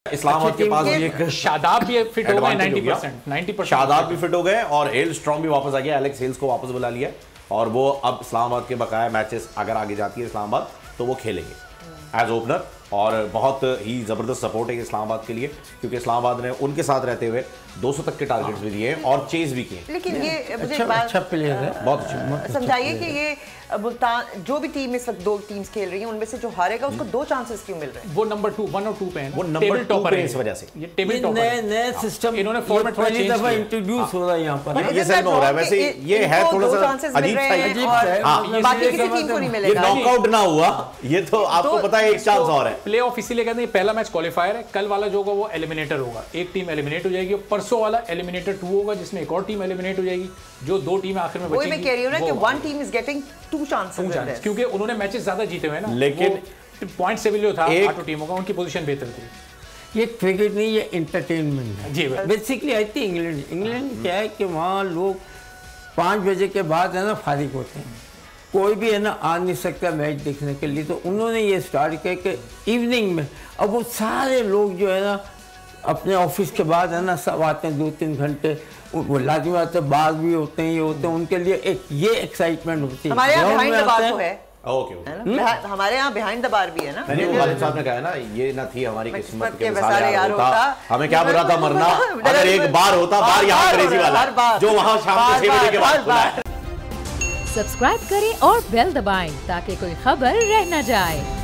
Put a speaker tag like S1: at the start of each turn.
S1: इस्लामाबाद के पास एक
S2: शादाब भी फिट हो गए 90%।
S1: शादाब भी फिट हो गए और हेल स्ट्रॉन्ग भी वापस आ गया। एलेक्स हेल्स को वापस बुला लिया और वो अब इस्लामाबाद के बकाया मैचेस अगर आगे जाती है इस्लामाबाद तो वो खेलेंगे एज ओपनर। और बहुत ही ज़बरदस्त सपोर्ट है इस्लामाबाद के लिए, क्योंकि इस्लामाबाद ने उनके साथ रहते हुए 200 तक के टारगेट्स भी दिए और चेज भी किए।
S3: लेकिन ये मुझे
S4: अच्छा प्लेयर है,
S1: बहुत अच्छा।
S3: समझाइए कि ये मुल्तान जो भी टीम इस वक्त 2 टीम्स खेल रही हैं उनमें से जो हारेगा उसको 2 चांसेस क्यों मिल रहे हैं?
S2: वो नंबर 2 1 और 2 पे हैं,
S1: वो नंबर 2 पे इस वजह से
S2: ये टेबल टॉपर
S4: नए सिस्टम
S2: इन्होंने फॉर्मेट
S4: पहली दफा इंट्रोड्यूस हो रहा है यहाँ पर।
S1: ये सही में हो रहा है। वैसे ये है थोड़ा सा अजीब सा,
S3: बाकी किसी टीम को नहीं
S1: ये
S3: मिलेगा।
S1: नॉकआउट ना हुआ, ये तो आपको पता है एक चांस और है।
S2: प्ले ऑफ इसीलिए कहते हैं पहला मैच क्वालिफायर है, कल वाला जो होगा वो एलिमिनेटर होगा। एक टीम एलिमिनेट हो जाएगी और परसों वाला एलिमिनेटर 2 होगा जिसमें एक और टीम एलिमिनेट हो जाएगी। जो 2 टीमें आखिर में बचेंगी,
S3: मैं कह रही हूं ना कि 1 टीम इज गेटिंग 2 चांसेस,
S2: क्योंकि उन्होंने मैचेस ज्यादा जीते हुए हैं ना।
S1: लेकिन
S2: पॉइंट से भी जो था 8 टीमों का, उनकी पोजीशन बेहतर थी।
S4: ये क्रिकेट नहीं, ये एंटरटेनमेंट है
S2: जी।
S4: बेसिकली आई थिंक इंग्लैंड क्या है कि वहाँ लोग 5 बजे के बाद है ना फारिग होते हैं, कोई भी है ना आ नहीं सकता मैच देखने के लिए। तो उन्होंने ये स्टार्ट किया कि इवनिंग में अब वो सारे लोग जो है ना अपने ऑफिस के बाद है ना सब आते हैं 2-3 घंटे, वो लाजमी बात है, बाहर भी होते हैं, ये होते हैं, उनके लिए एक ये एक्साइटमेंट होती है।
S3: हमारे यहाँ बिहाइंड द बार तो है।
S1: ओके
S3: हमारे यहाँ बिहाइंड द बार भी है ना।
S1: वालिद साहब ने कहा ना, ये ना थी हमारी किस्मत के सारे यार होता, हमें क्या बुरा था मरना, अगर एक बार होता बार यहाँ अंग्रेजी वाला जो वहाँ शाम को 6 बजे के बाद खुला है।
S5: सब्सक्राइब करें और बेल दबाएं ताकि कोई खबर रह न जाए।